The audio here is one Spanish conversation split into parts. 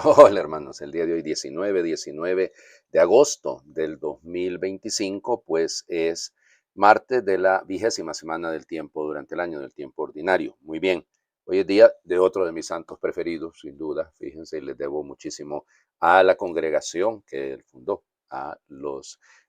Hola hermanos, el día de hoy 19 de agosto del 2025, pues es martes de la 20ª semana del tiempo durante el año del tiempo ordinario. Muy bien, hoy es día de otro de mis santos preferidos, sin duda. Fíjense, les debo muchísimo a la congregación que él fundó,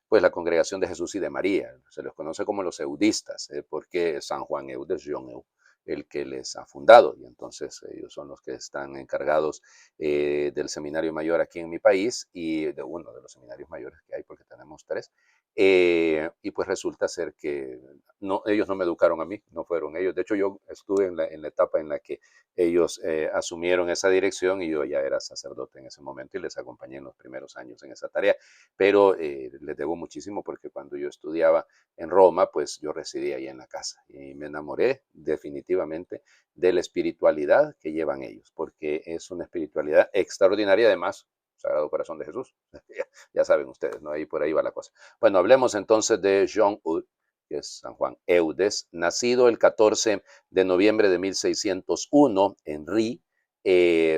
pues la congregación de Jesús y de María. Se les conoce como los eudistas, porque San Juan Eudes, John Eudes, el que les ha fundado, y entonces ellos son los que están encargados del seminario mayor aquí en mi país y de uno de los seminarios mayores que hay, porque tenemos tres. Y pues resulta ser que no, ellos no me educaron a mí, no fueron ellos. De hecho, yo estuve en la etapa en la que ellos asumieron esa dirección y yo ya era sacerdote en ese momento y les acompañé en los primeros años en esa tarea. Pero les debo muchísimo porque cuando yo estudiaba en Roma, pues yo residía ahí en la casa y me enamoré definitivamente de la espiritualidad que llevan ellos, porque es una espiritualidad extraordinaria, además, Sagrado Corazón de Jesús. Ya saben ustedes, ¿no? Ahí por ahí va la cosa. Bueno, hablemos entonces de Jean Eudes, que es San Juan Eudes, nacido el 14 de noviembre de 1601 en Ri.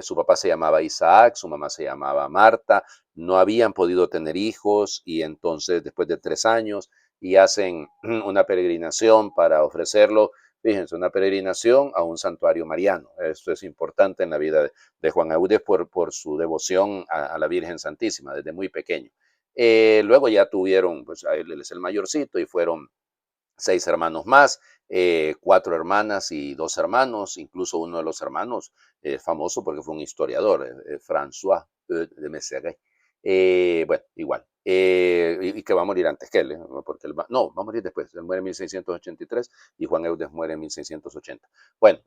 Su papá se llamaba Isaac, su mamá se llamaba Marta, no habían podido tener hijos y entonces después de 3 años y hacen una peregrinación para ofrecerlo. Fíjense, una peregrinación a un santuario mariano. Esto es importante en la vida de Juan Eudes por su devoción a la Virgen Santísima desde muy pequeño. Luego ya tuvieron, pues él es el mayorcito y fueron 6 hermanos más, 4 hermanas y 2 hermanos, incluso uno de los hermanos famoso porque fue un historiador, François de Meseret. Bueno, igual. Y que va a morir antes que él, porque él no, va a morir después. Él muere en 1683 y Juan Eudes muere en 1680. Bueno,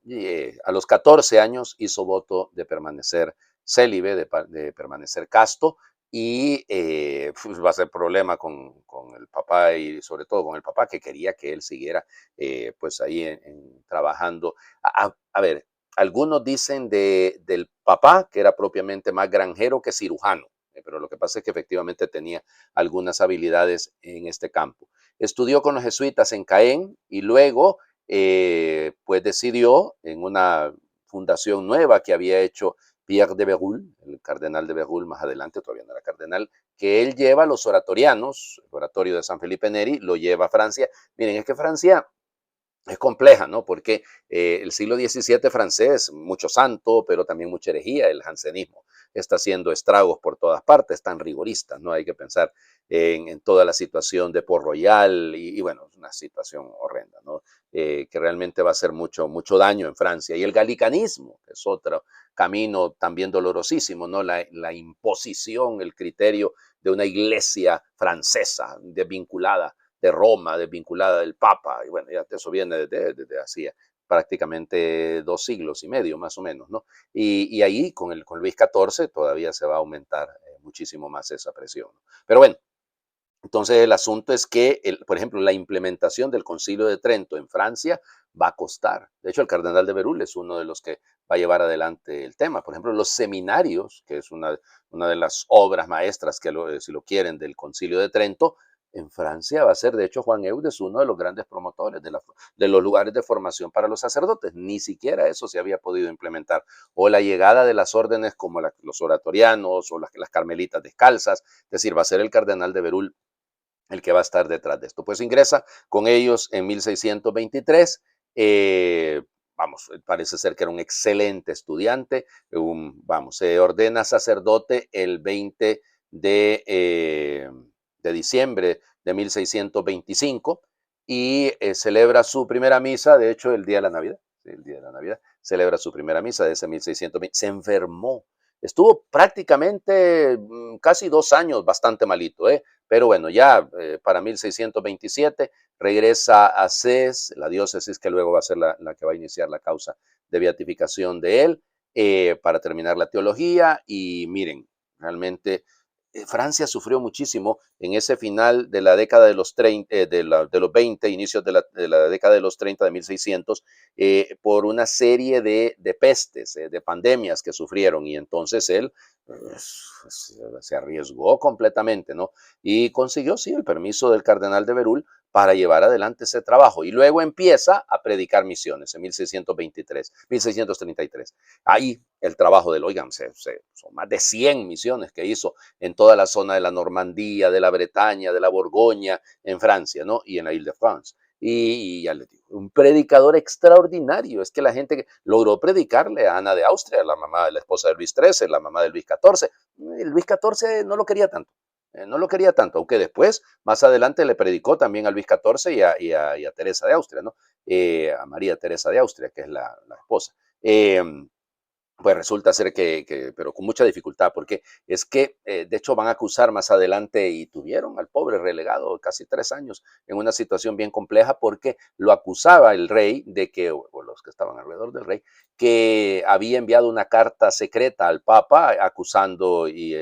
a los 14 años hizo voto de permanecer célibe, de permanecer casto, y pues va a ser problema con el papá y sobre todo con el papá que quería que él siguiera pues ahí trabajando. A ver, algunos dicen del papá que era propiamente más granjero que cirujano, pero lo que pasa es que efectivamente tenía algunas habilidades en este campo. Estudió con los jesuitas en Caen y luego pues decidió en una fundación nueva que había hecho Pierre de Berulle, el cardenal de Berulle, más adelante, todavía no era cardenal, que él lleva a los oratorianos, el oratorio de San Felipe Neri, lo lleva a Francia. Miren, es que Francia es compleja, ¿no? Porque el siglo XVII francés, mucho santo, pero también mucha herejía, el jansenismo está haciendo estragos por todas partes, tan rigoristas, ¿no? Hay que pensar en toda la situación de Port Royal y bueno, es una situación horrenda, ¿no? Que realmente va a hacer mucho, mucho daño en Francia. Y el galicanismo, que es otro camino también dolorosísimo, ¿no? La imposición, el criterio de una iglesia francesa desvinculada de Roma, desvinculada del Papa, y bueno, ya eso viene desde hacía prácticamente 2 siglos y medio, más o menos, ¿no? Y ahí con Luis XIV todavía se va a aumentar muchísimo más esa presión, ¿no? Pero bueno, entonces el asunto es que, por ejemplo, la implementación del Concilio de Trento en Francia va a costar. De hecho, el cardenal de Berulle es uno de los que va a llevar adelante el tema. Por ejemplo, los seminarios, que es una de las obras maestras, si lo quieren, del Concilio de Trento, en Francia va a ser, de hecho, Juan Eudes uno de los grandes promotores de los lugares de formación para los sacerdotes. Ni siquiera eso se había podido implementar. O la llegada de las órdenes como los oratorianos o las carmelitas descalzas. Es decir, va a ser el cardenal de Berulle el que va a estar detrás de esto. Pues ingresa con ellos en 1623. Vamos, parece ser que era un excelente estudiante. Se ordena sacerdote el 20 de diciembre de 1625 y celebra su primera misa, de hecho, el día de la Navidad. Sí, el día de la Navidad. Celebra su primera misa de ese 1620. Se enfermó. Estuvo prácticamente casi 2 años bastante malito, ¿eh? Pero bueno, ya para 1627 regresa a Ses, la diócesis que luego va a ser la que va a iniciar la causa de beatificación de él, para terminar la teología. Y miren, realmente Francia sufrió muchísimo en ese final de la década de los 30, de los 20, inicios de la década de los 30 de 1600, por una serie de pestes, de pandemias que sufrieron. Y entonces él se arriesgó completamente, ¿no? Y consiguió, sí, el permiso del cardenal de Berul para llevar adelante ese trabajo. Y luego empieza a predicar misiones en 1623, 1633. Ahí el trabajo del, oigan, son más de 100 misiones que hizo en toda la zona de la Normandía, de la Bretaña, de la Borgoña, en Francia, ¿no? Y en la Ile-de-France. Y ya les digo, un predicador extraordinario. Es que la gente logró predicarle a Ana de Austria, la mamá de la esposa de Luis XIII, la mamá de Luis XIV. Luis XIV no lo quería tanto. No lo quería tanto, aunque después, más adelante, le predicó también a Luis XIV y a Teresa de Austria, ¿no? A María Teresa de Austria, que es la esposa. Pues resulta ser pero con mucha dificultad, porque es que, de hecho, van a acusar más adelante y tuvieron al pobre relegado casi 3 años en una situación bien compleja porque lo acusaba el rey de que, o los que estaban alrededor del rey, que había enviado una carta secreta al Papa acusando y,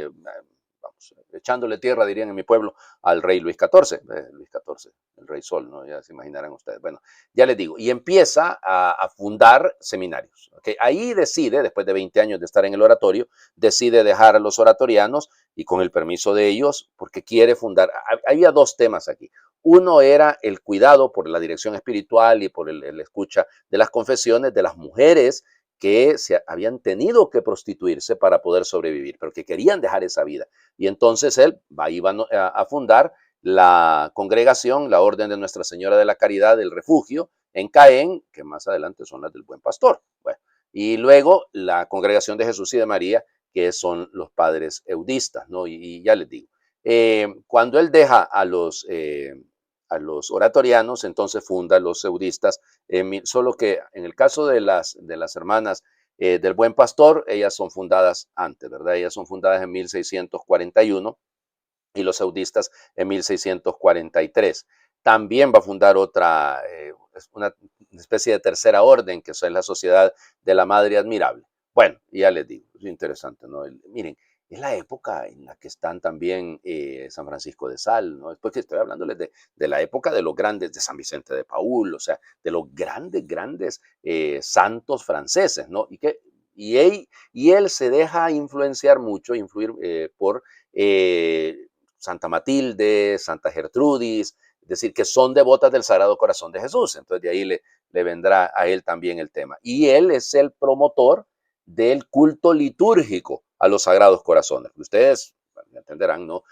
vamos, echándole tierra, dirían en mi pueblo, al rey Luis XIV, Luis XIV, el rey Sol, ¿no? Ya se imaginarán ustedes. Bueno, ya les digo, y empieza a fundar seminarios. ¿Okay? Ahí decide, después de 20 años de estar en el oratorio, decide dejar a los oratorianos y con el permiso de ellos, porque quiere fundar. Había dos temas aquí. Uno era el cuidado por la dirección espiritual y por el escucha de las confesiones de las mujeres que se habían tenido que prostituirse para poder sobrevivir, pero que querían dejar esa vida. Y entonces él iba a fundar la congregación, la Orden de Nuestra Señora de la Caridad del Refugio, en Caen, que más adelante son las del Buen Pastor. Bueno, y luego la Congregación de Jesús y de María, que son los padres eudistas, ¿no? Y ya les digo, cuando él deja a los oratorianos, entonces funda los eudistas, solo que en el caso de las hermanas del Buen Pastor, ellas son fundadas antes, ¿verdad? Ellas son fundadas en 1641 y los eudistas en 1643. También va a fundar una especie de tercera orden, que es la Sociedad de la Madre Admirable. Bueno, ya les digo, es interesante, ¿no? Miren, es la época en la que están también San Francisco de Sal, ¿no? Porque estoy hablándoles de la época de los grandes, de San Vicente de Paúl, o sea, de los grandes, grandes santos franceses, ¿no? Y él se deja influenciar mucho, influir por Santa Matilde, Santa Gertrudis, es decir, que son devotas del Sagrado Corazón de Jesús. Entonces de ahí le vendrá a él también el tema. Y él es el promotor del culto litúrgico a los Sagrados Corazones. Ustedes entenderán, ¿no?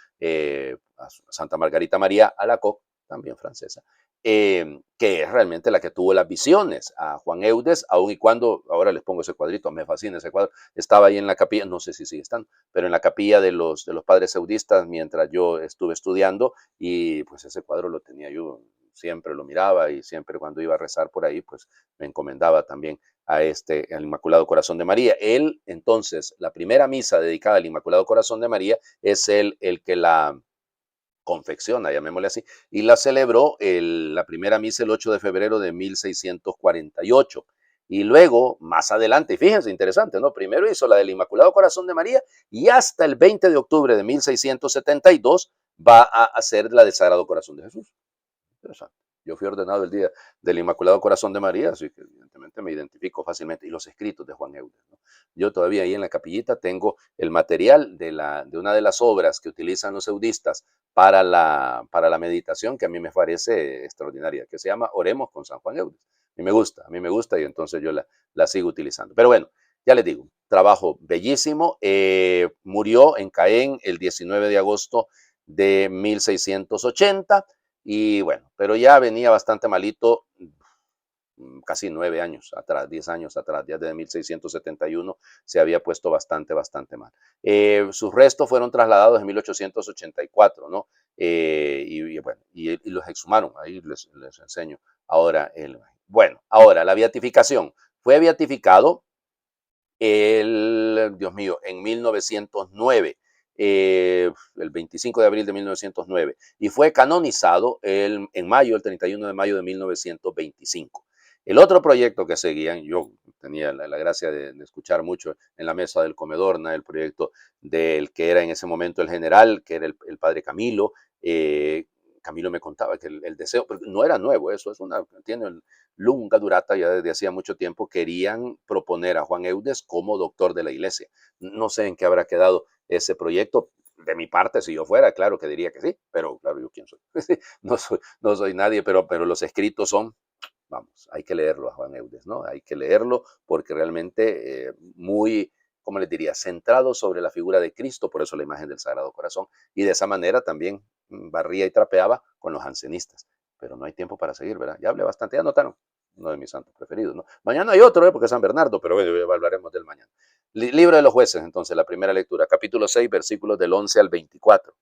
A Santa Margarita María Alacoque, también francesa, que es realmente la que tuvo las visiones a Juan Eudes, aun y cuando, ahora les pongo ese cuadrito, me fascina ese cuadro, estaba ahí en la capilla, no sé si sigue estando, pero en la capilla de los padres eudistas mientras yo estuve estudiando, y pues ese cuadro lo tenía yo, siempre lo miraba y siempre cuando iba a rezar por ahí, pues me encomendaba también al Inmaculado Corazón de María. Él, entonces, la primera misa dedicada al Inmaculado Corazón de María es él el que la confecciona, llamémosle así, y la celebró la primera misa el 8 de febrero de 1648. Y luego, más adelante, y fíjense, interesante, ¿no? Primero hizo la del Inmaculado Corazón de María y hasta el 20 de octubre de 1672 va a hacer la del Sagrado Corazón de Jesús. Interesante. Yo fui ordenado el día del Inmaculado Corazón de María, así que evidentemente me identifico fácilmente. Y los escritos de Juan Eudes, ¿no? Yo todavía ahí en la capillita tengo el material de una de las obras que utilizan los eudistas para la meditación, que a mí me parece extraordinaria, que se llama Oremos con San Juan Eudes. A mí me gusta y entonces yo la sigo utilizando. Pero bueno, ya les digo, trabajo bellísimo. Murió en Caen el 19 de agosto de 1680. Y bueno, pero ya venía bastante malito, casi 9 años atrás, 10 años atrás, ya desde 1671 se había puesto bastante, bastante mal. Sus restos fueron trasladados en 1884, ¿no? Bueno, y los exhumaron, ahí les enseño ahora. Bueno, ahora la beatificación. Fue beatificado Dios mío, en 1909, el 25 de abril de 1909, y fue canonizado en mayo, el 31 de mayo de 1925. El otro proyecto que seguían, yo tenía la gracia de escuchar mucho en la mesa del comedor, ¿no? El proyecto del que era en ese momento el general, que era el padre Camilo, Camilo me contaba que el deseo, porque no era nuevo eso, es una, tiene lunga durata, ya desde hacía mucho tiempo querían proponer a Juan Eudes como doctor de la iglesia. No sé en qué habrá quedado ese proyecto. De mi parte, si yo fuera, claro que diría que sí, pero claro, ¿yo quién soy? No soy nadie, pero los escritos son, vamos, hay que leerlo a Juan Eudes, ¿no? Hay que leerlo porque realmente muy, ¿cómo les diría?, centrado sobre la figura de Cristo, por eso la imagen del Sagrado Corazón, y de esa manera también barría y trapeaba con los jansenistas. Pero no hay tiempo para seguir, ¿verdad? Ya hablé bastante, ya notaron, uno de mis santos preferidos, ¿no? Mañana hay otro, porque es San Bernardo, pero bueno, hablaremos del mañana. Libro de los jueces, entonces, la primera lectura, capítulo 6, versículos del 11 al 24.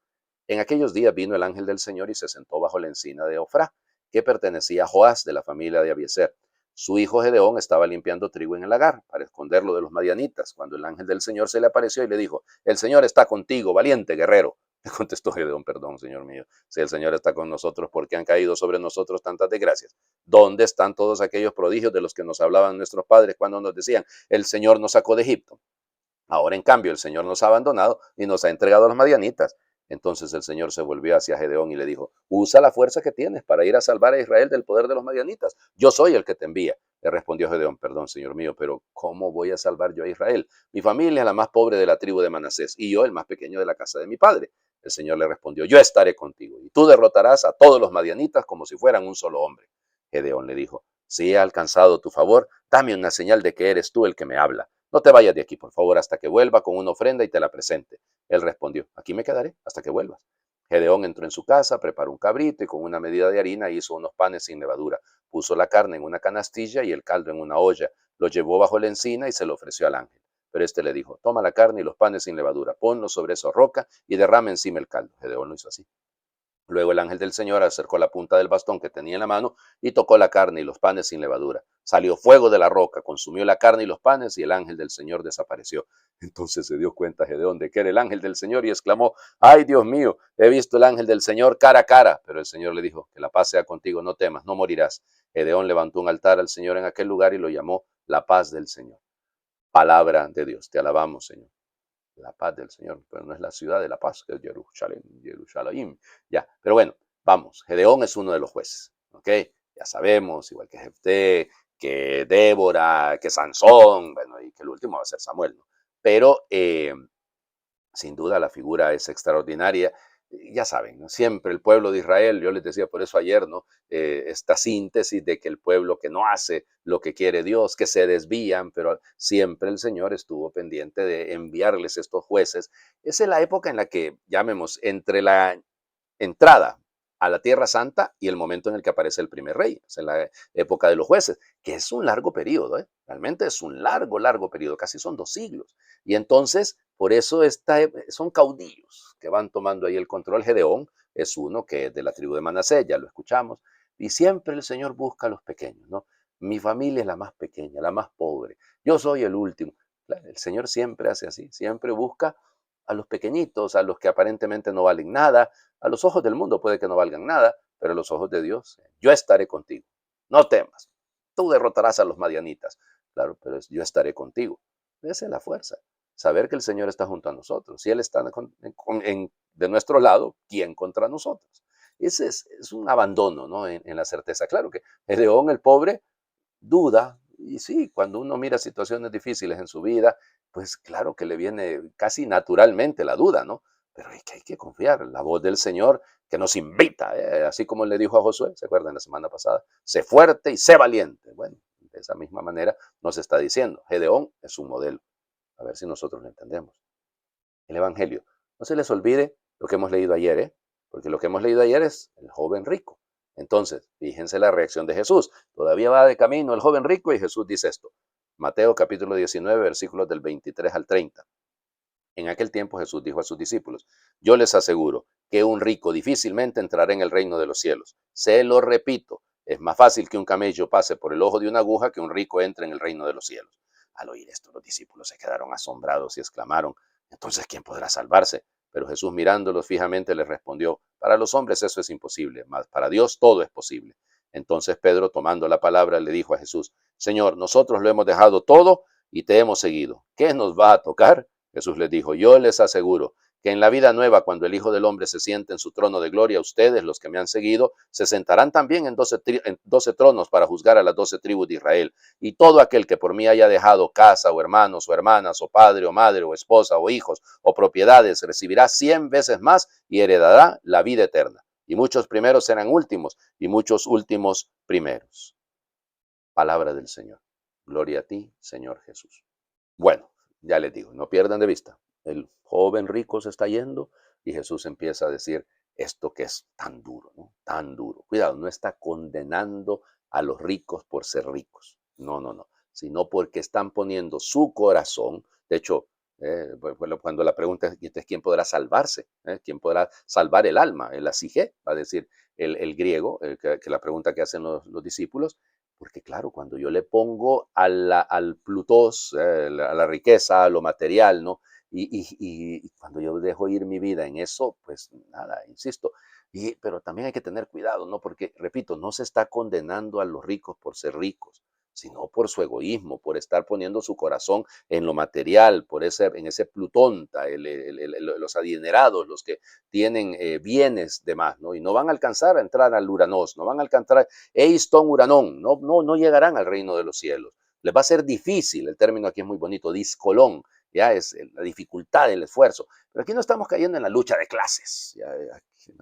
En aquellos días vino el ángel del Señor y se sentó bajo la encina de Ofrá, que pertenecía a Joás de la familia de Abiezer. Su hijo Gedeón estaba limpiando trigo en el lagar para esconderlo de los madianitas, cuando el ángel del Señor se le apareció y le dijo: el Señor está contigo, valiente guerrero. Le contestó Gedeón: perdón, Señor mío, si el Señor está con nosotros, ¿por qué han caído sobre nosotros tantas desgracias? ¿Dónde están todos aquellos prodigios de los que nos hablaban nuestros padres cuando nos decían: el Señor nos sacó de Egipto? Ahora, en cambio, el Señor nos ha abandonado y nos ha entregado a los madianitas. Entonces el Señor se volvió hacia Gedeón y le dijo: usa la fuerza que tienes para ir a salvar a Israel del poder de los madianitas. Yo soy el que te envía. Le respondió Gedeón: perdón, Señor mío, pero ¿cómo voy a salvar yo a Israel? Mi familia es la más pobre de la tribu de Manasés y yo el más pequeño de la casa de mi padre. El Señor le respondió: yo estaré contigo y tú derrotarás a todos los madianitas como si fueran un solo hombre. Gedeón le dijo: si he alcanzado tu favor, dame una señal de que eres tú el que me habla. No te vayas de aquí, por favor, hasta que vuelva con una ofrenda y te la presente. Él respondió: aquí me quedaré hasta que vuelvas. Gedeón entró en su casa, preparó un cabrito y con una medida de harina hizo unos panes sin levadura. Puso la carne en una canastilla y el caldo en una olla. Lo llevó bajo la encina y se lo ofreció al ángel. Pero este le dijo: toma la carne y los panes sin levadura, ponlos sobre esa roca y derrama encima el caldo. Gedeón lo hizo así. Luego el ángel del Señor acercó la punta del bastón que tenía en la mano y tocó la carne y los panes sin levadura. Salió fuego de la roca, consumió la carne y los panes, y el ángel del Señor desapareció. Entonces se dio cuenta Gedeón de que era el ángel del Señor y exclamó: ¡ay, Dios mío! He visto el ángel del Señor cara a cara. Pero el Señor le dijo: que la paz sea contigo, no temas, no morirás. Gedeón levantó un altar al Señor en aquel lugar y lo llamó la paz del Señor. Palabra de Dios. Te alabamos, Señor. La paz del Señor, pero no es la ciudad de la paz, que es Jerusalén, Jerusalén. Ya, pero bueno, vamos, Gedeón es uno de los jueces, ¿ok? Ya sabemos, igual que Jefté, que Débora, que Sansón, bueno, y que el último va a ser Samuel, ¿no? Pero sin duda la figura es extraordinaria. Ya saben, ¿no? Siempre el pueblo de Israel, yo les decía por eso ayer, ¿no? Esta síntesis de que el pueblo que no hace lo que quiere Dios, que se desvían, pero siempre el Señor estuvo pendiente de enviarles estos jueces. Esa es la época en la que, llamemos, entre la entrada a la Tierra Santa y el momento en el que aparece el primer rey, es en la época de los jueces, que es un largo periodo, ¿eh? Realmente es un largo, largo periodo, casi son 2 siglos. Y entonces, por eso son caudillos que van tomando ahí el control. Gedeón es uno que es de la tribu de Manasés, ya lo escuchamos, y siempre el Señor busca a los pequeños, ¿no? Mi familia es la más pequeña, la más pobre, yo soy el último. El Señor siempre hace así, siempre busca a los pequeñitos, a los que aparentemente no valen nada. A los ojos del mundo puede que no valgan nada, pero a los ojos de Dios, yo estaré contigo. No temas, tú derrotarás a los madianitas. Claro, pero yo estaré contigo. Esa es la fuerza, saber que el Señor está junto a nosotros. Si Él está de nuestro lado, ¿quién contra nosotros? Ese es un abandono, ¿no? En la certeza. Claro que Gedeón, el pobre, duda, y sí, cuando uno mira situaciones difíciles en su vida, pues claro que le viene casi naturalmente la duda, ¿no? Pero hay que confiar, la voz del Señor que nos invita, así como le dijo a Josué, ¿se acuerdan la semana pasada? Sé fuerte y sé valiente. Bueno, de esa misma manera nos está diciendo, Gedeón es un modelo. A ver si nosotros lo entendemos. El Evangelio. No se les olvide lo que hemos leído ayer, ¿eh? Porque lo que hemos leído ayer es el joven rico. Entonces, fíjense la reacción de Jesús. Todavía va de camino el joven rico y Jesús dice esto. Mateo capítulo 19, versículos del 23 al 30. En aquel tiempo Jesús dijo a sus discípulos: yo les aseguro que un rico difícilmente entrará en el reino de los cielos. Se lo repito, es más fácil que un camello pase por el ojo de una aguja que un rico entre en el reino de los cielos. Al oír esto, los discípulos se quedaron asombrados y exclamaron: entonces, ¿quién podrá salvarse? Pero Jesús, mirándolos fijamente, les respondió: para los hombres eso es imposible, mas para Dios todo es posible. Entonces Pedro, tomando la palabra, le dijo a Jesús: Señor, nosotros lo hemos dejado todo y te hemos seguido. ¿Qué nos va a tocar? Jesús les dijo, yo les aseguro que en la vida nueva, cuando el Hijo del Hombre se siente en su trono de gloria, ustedes, los que me han seguido, se sentarán también en 12 tronos para juzgar a las 12 tribus de Israel. Y todo aquel que por mí haya dejado casa o hermanos o hermanas o padre o madre o esposa o hijos o propiedades, recibirá 100 veces más y heredará la vida eterna. Y muchos primeros serán últimos y muchos últimos primeros. Palabra del Señor. Gloria a ti, Señor Jesús. Bueno, ya les digo, no pierdan de vista. El joven rico se está yendo y Jesús empieza a decir esto que es tan duro, ¿no? Tan duro. Cuidado, no está condenando a los ricos por ser ricos. No, no, no. Sino porque están poniendo su corazón. De hecho, cuando la pregunta es, entonces, ¿quién podrá salvarse? ¿Quién podrá salvar el alma? El asige, va a decir el griego, que la pregunta que hacen los discípulos. Porque claro, cuando yo le pongo al plutos, a la riqueza, a lo material, ¿no? Y cuando yo dejo ir mi vida en eso, pues nada, insisto. Pero también hay que tener cuidado, ¿no? Porque, repito, no se está condenando a los ricos por ser ricos, sino por su egoísmo, por estar poniendo su corazón en lo material, en ese plutonta, los adinerados, los que tienen bienes de más, ¿no? Y no van a alcanzar a entrar al Uranos, no van a alcanzar Eiston Uranón, no llegarán al reino de los cielos. Les va a ser difícil, el término aquí es muy bonito, discolón, ya es la dificultad, el esfuerzo. Pero aquí no estamos cayendo en la lucha de clases, ya,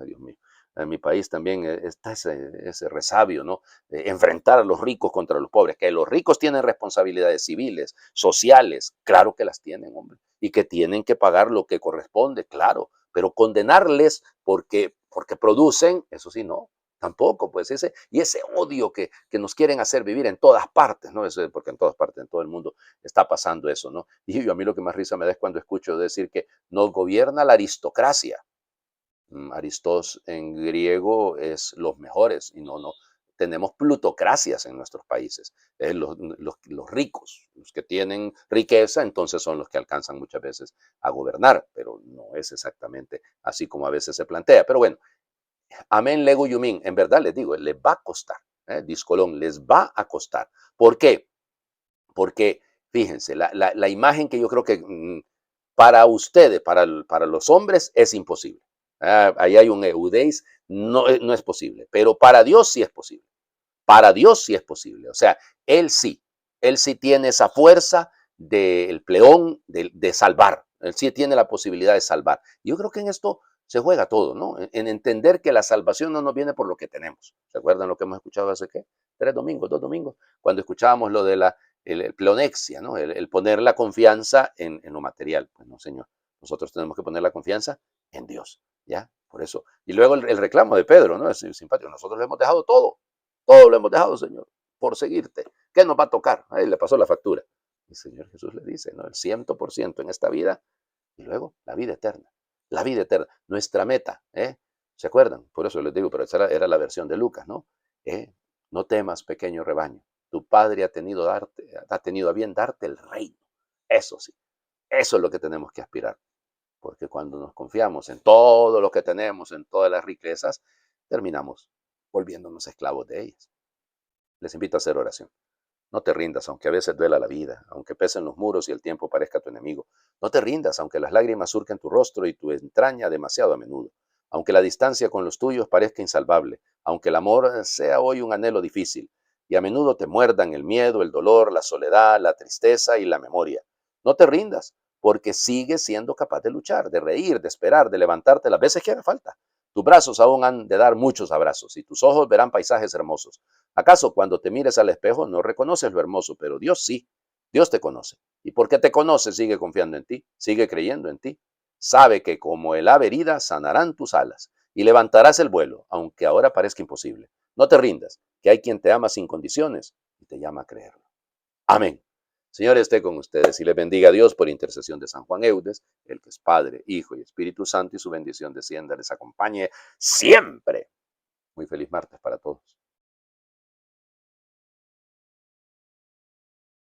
Dios mío. En mi país también está ese resabio, ¿no? De enfrentar a los ricos contra los pobres, que los ricos tienen responsabilidades civiles, sociales, claro que las tienen, hombre, y que tienen que pagar lo que corresponde, claro, pero condenarles porque producen, eso sí, no, tampoco, pues ese odio que nos quieren hacer vivir en todas partes, ¿no? Eso, porque en todas partes, en todo el mundo está pasando eso, ¿no? Y yo, a mí lo que más risa me da es cuando escucho decir que nos gobierna la aristocracia. Aristos en griego es los mejores y no, tenemos plutocracias en nuestros países. Los ricos, los que tienen riqueza, entonces son los que alcanzan muchas veces a gobernar, pero no es exactamente así como a veces se plantea. Pero bueno, amén, lego yumin, en verdad les digo, les va a costar, discolón, les va a costar. ¿Por qué? Porque, fíjense, la imagen que yo creo que para ustedes, para los hombres, es imposible. Ahí hay un eudeis, no es posible, pero para Dios sí es posible. Para Dios sí es posible. O sea, Él sí tiene esa fuerza del pleón de salvar. Él sí tiene la posibilidad de salvar. Yo creo que en esto se juega todo, ¿no? En entender que la salvación no nos viene por lo que tenemos. ¿Se acuerdan lo que hemos escuchado hace qué? 3 domingos, 2 domingos, cuando escuchábamos lo de el pleonexia, ¿no? El poner la confianza en lo material. Pues no, Señor. Nosotros tenemos que poner la confianza en Dios, ¿ya? Por eso. Y luego el reclamo de Pedro, ¿no? Es simpático. Nosotros le hemos dejado todo lo hemos dejado, Señor, por seguirte. ¿Qué nos va a tocar? Ahí le pasó la factura. Y el Señor Jesús le dice, ¿no? El 100% en esta vida y luego la vida eterna. La vida eterna, nuestra meta, ¿eh? ¿Se acuerdan? Por eso les digo, pero esa era la versión de Lucas, ¿no? No temas, pequeño rebaño. Tu Padre ha tenido a bien darte el reino. Eso sí, eso es lo que tenemos que aspirar. Porque cuando nos confiamos en todo lo que tenemos, en todas las riquezas, terminamos volviéndonos esclavos de ellas. Les invito a hacer oración. No te rindas, aunque a veces duela la vida, aunque pesen los muros y el tiempo parezca tu enemigo. No te rindas, aunque las lágrimas surquen tu rostro y tu entraña demasiado a menudo. Aunque la distancia con los tuyos parezca insalvable, aunque el amor sea hoy un anhelo difícil, y a menudo te muerdan el miedo, el dolor, la soledad, la tristeza y la memoria. No te rindas, porque sigues siendo capaz de luchar, de reír, de esperar, de levantarte las veces que haga falta. Tus brazos aún han de dar muchos abrazos y tus ojos verán paisajes hermosos. ¿Acaso cuando te mires al espejo no reconoces lo hermoso? Pero Dios sí, Dios te conoce. Y porque te conoce, sigue confiando en ti, sigue creyendo en ti. Sabe que como el ave herida sanarán tus alas y levantarás el vuelo, aunque ahora parezca imposible. No te rindas, que hay quien te ama sin condiciones y te llama a creerlo. Amén. Señor, esté con ustedes y les bendiga a Dios por intercesión de San Juan Eudes, el que es Padre, Hijo y Espíritu Santo, y su bendición descienda, les acompañe siempre. Muy feliz martes para todos.